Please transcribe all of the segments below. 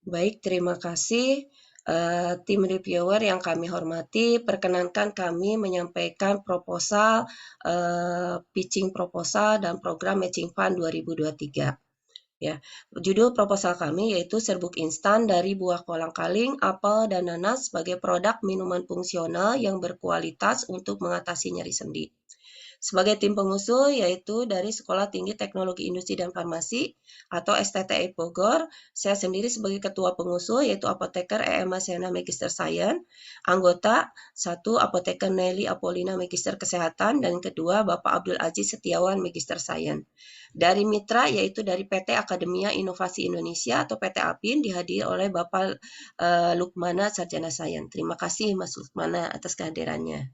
Baik, terima kasih. Tim reviewer yang kami hormati, perkenankan kami menyampaikan proposal, pitching proposal dan program Matching Fund 2023. Ya, judul proposal kami yaitu serbuk instan dari buah kolang-kaling, apel, dan nanas sebagai produk minuman fungsional yang berkualitas untuk mengatasi nyeri sendi. Sebagai tim pengusul yaitu dari Sekolah Tinggi Teknologi Industri dan Farmasi atau STTI Bogor, saya sendiri sebagai ketua pengusul yaitu Apoteker EM Masena Magister Science, anggota 1 Apoteker Nelly Apolina Magister Kesehatan, dan kedua Bapak Abdul Aziz Setiawan Magister Science. Dari mitra yaitu dari PT Akademia Inovasi Indonesia atau PT APIN dihadiri oleh Bapak Lukmana Sarjana Sains. Terima kasih Mas Lukmana atas kehadirannya.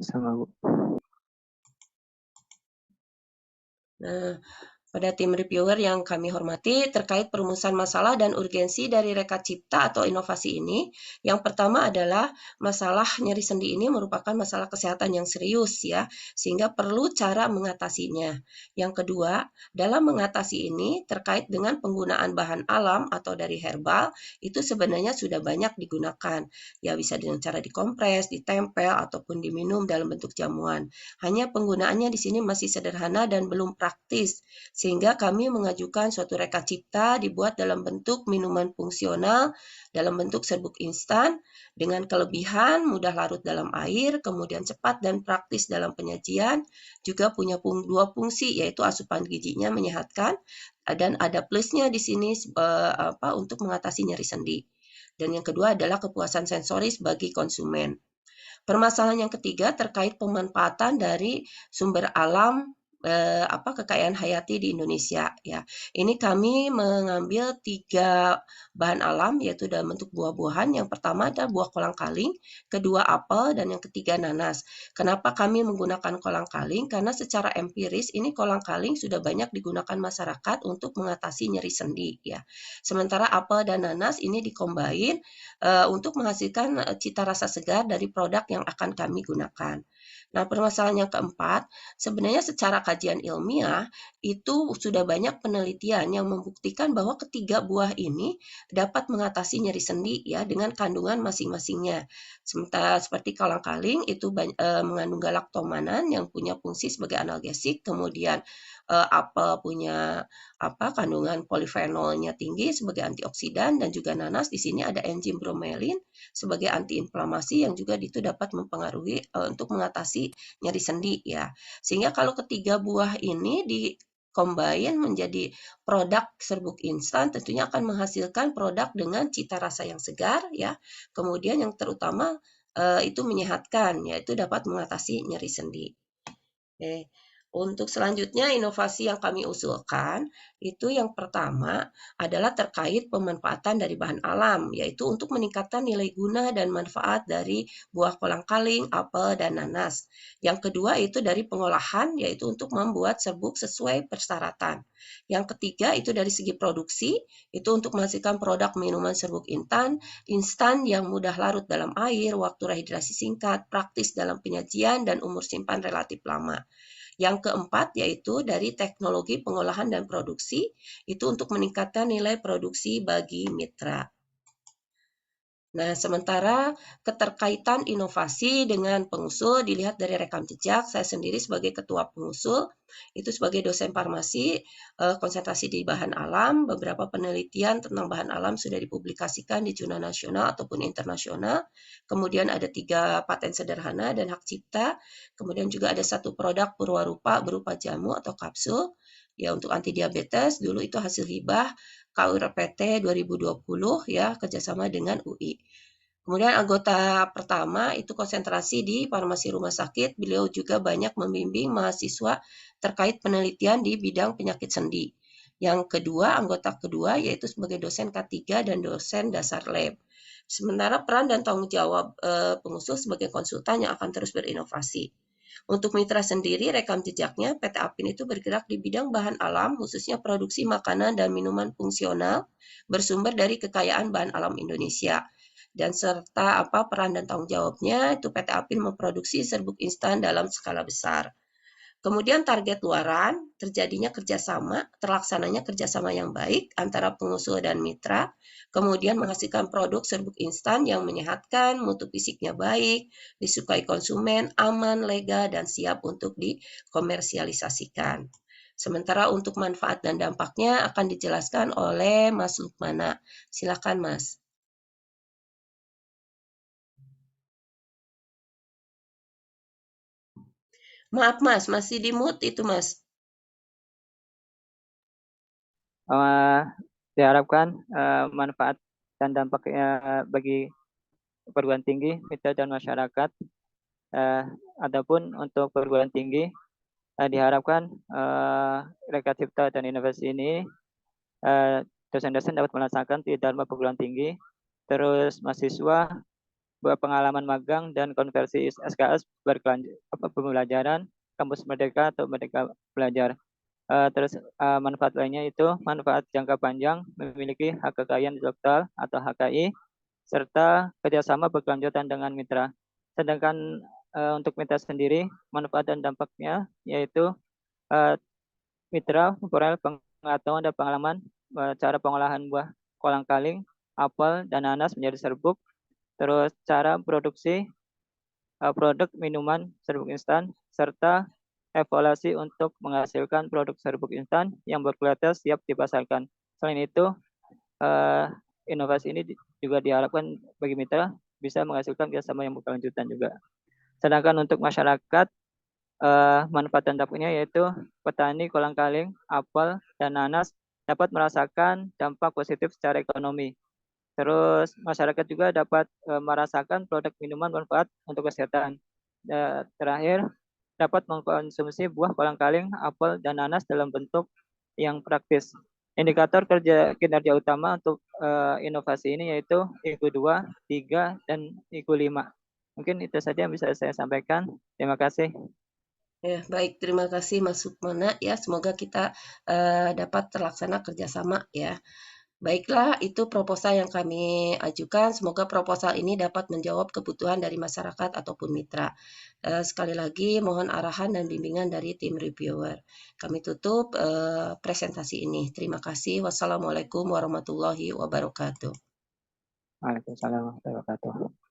Sama Bu. Nah, pada tim reviewer yang kami hormati, terkait perumusan masalah dan urgensi dari Reka Cipta atau inovasi ini, yang pertama adalah masalah nyeri sendi ini merupakan masalah kesehatan yang serius ya, sehingga perlu cara mengatasinya. Yang kedua, dalam mengatasi ini terkait dengan penggunaan bahan alam atau dari herbal, itu sebenarnya sudah banyak digunakan. Ya bisa dengan cara dikompres, ditempel, ataupun diminum dalam bentuk jamuan. Hanya penggunaannya di sini masih sederhana dan belum praktis, sehingga kami mengajukan suatu reka cipta dibuat dalam bentuk minuman fungsional, dalam bentuk serbuk instan, dengan kelebihan mudah larut dalam air, kemudian cepat dan praktis dalam penyajian, juga punya dua fungsi, yaitu asupan gizinya menyehatkan, dan ada plusnya di sini untuk mengatasi nyeri sendi. Dan yang kedua adalah kepuasan sensoris bagi konsumen. Permasalahan yang ketiga terkait pemanfaatan dari sumber alam kekayaan hayati di Indonesia ya. Ini kami mengambil 3 bahan alam yaitu dalam bentuk buah-buahan. Yang pertama adalah buah kolang-kaling, kedua apel, dan yang ketiga nanas. Kenapa kami menggunakan kolang-kaling? Karena secara empiris ini kolang-kaling sudah banyak digunakan masyarakat untuk mengatasi nyeri sendi ya. Sementara apel dan nanas ini dikombain untuk menghasilkan cita rasa segar dari produk yang akan kami gunakan. Nah, permasalahan yang keempat, sebenarnya secara kajian ilmiah itu sudah banyak penelitian yang membuktikan bahwa ketiga buah ini dapat mengatasi nyeri sendi ya dengan kandungan masing-masingnya. Sementara seperti kolang-kaling itu mengandung galaktomanan yang punya fungsi sebagai analgesik, kemudian apel punya kandungan polifenolnya tinggi sebagai antioksidan, dan juga nanas di sini ada enzim bromelin sebagai antiinflamasi yang juga itu dapat mempengaruhi untuk mengatasi nyeri sendi ya. Sehingga kalau ketiga buah ini combine menjadi produk serbuk instan tentunya akan menghasilkan produk dengan cita rasa yang segar ya. Kemudian yang terutama itu menyehatkan, yaitu dapat mengatasi nyeri sendi. Oke. Untuk selanjutnya inovasi yang kami usulkan itu yang pertama adalah terkait pemanfaatan dari bahan alam, yaitu untuk meningkatkan nilai guna dan manfaat dari buah kolang-kaling, apel, dan nanas. Yang kedua itu dari pengolahan, yaitu untuk membuat serbuk sesuai persyaratan. Yang ketiga itu dari segi produksi, itu untuk menghasilkan produk minuman serbuk instan yang mudah larut dalam air, waktu rehidrasi singkat, praktis dalam penyajian, dan umur simpan relatif lama. Yang keempat yaitu dari teknologi pengolahan dan produksi, itu untuk meningkatkan nilai produksi bagi mitra. Nah, sementara keterkaitan inovasi dengan pengusul dilihat dari rekam jejak, saya sendiri sebagai ketua pengusul, itu sebagai dosen farmasi, konsentrasi di bahan alam, beberapa penelitian tentang bahan alam sudah dipublikasikan di jurnal nasional ataupun internasional, kemudian ada 3 paten sederhana dan hak cipta, kemudian juga ada 1 produk purwarupa berupa jamu atau kapsul, ya untuk anti diabetes, dulu itu hasil hibah KURPT 2020 ya, kerjasama dengan UI. Kemudian anggota pertama itu konsentrasi di farmasi rumah sakit, beliau juga banyak membimbing mahasiswa terkait penelitian di bidang penyakit sendi. Yang kedua, anggota kedua yaitu sebagai dosen K3 dan dosen dasar lab. Sementara peran dan tanggung jawab pengusul sebagai konsultan yang akan terus berinovasi. Untuk mitra sendiri, rekam jejaknya PT APIN itu bergerak di bidang bahan alam, khususnya produksi makanan dan minuman fungsional bersumber dari kekayaan bahan alam Indonesia. Dan serta peran dan tanggung jawabnya itu PT APIN memproduksi serbuk instan dalam skala besar. Kemudian target luaran, terjadinya kerjasama, terlaksananya kerjasama yang baik antara pengusul dan mitra, kemudian menghasilkan produk serbuk instan yang menyehatkan, mutu fisiknya baik, disukai konsumen, aman, legal, dan siap untuk dikomersialisasikan. Sementara untuk manfaat dan dampaknya akan dijelaskan oleh Mas Lukmana. Silakan, Mas. Maaf, Mas, masih di mute itu, Mas. Eh, Diharapkan manfaat dan dampaknya bagi perguruan tinggi, mitra dan masyarakat. Eh, Adapun untuk perguruan tinggi, diharapkan Reka Cipta dan Inovasi ini eh, dosen-dosen dapat melaksanakan di Dharma perguruan tinggi, terus mahasiswa berpengalaman magang dan konversi SKS pembelajaran kampus Merdeka atau Merdeka Belajar. Terus manfaat lainnya itu manfaat jangka panjang memiliki hak kekayaan intelektual atau HKI serta kerjasama berkelanjutan dengan mitra. Sedangkan untuk mitra sendiri manfaat dan dampaknya yaitu uh, mitra memperoleh pengetahuan dan pengalaman cara pengolahan buah kolang-kaling, apel, dan nanas menjadi serbuk, terus cara produksi produk minuman serbuk instan, serta evaluasi untuk menghasilkan produk serbuk instan yang berkualitas siap dipasarkan. Selain itu, eh, inovasi ini juga diharapkan bagi mitra bisa menghasilkan kerjasama yang berkelanjutan juga. Sedangkan untuk masyarakat, manfaat dan dampaknya yaitu petani kolang-kaling, apel, dan nanas dapat merasakan dampak positif secara ekonomi. Terus masyarakat juga dapat merasakan produk minuman bermanfaat untuk kesehatan. Terakhir, dapat mengkonsumsi buah kolang-kaling, apel, dan nanas dalam bentuk yang praktis. Indikator kinerja utama untuk inovasi ini yaitu IQ 2, 3, dan IQ 5. Mungkin itu saja yang bisa saya sampaikan. Terima kasih. Ya, baik. Terima kasih Mas Sukmana ya. Semoga kita dapat terlaksana kerjasama ya. Baiklah, itu proposal yang kami ajukan. Semoga proposal ini dapat menjawab kebutuhan dari masyarakat ataupun mitra. Sekali lagi, mohon arahan dan bimbingan dari tim reviewer. Kami tutup presentasi ini. Terima kasih. Wassalamualaikum warahmatullahi wabarakatuh. Waalaikumsalam warahmatullahi wabarakatuh.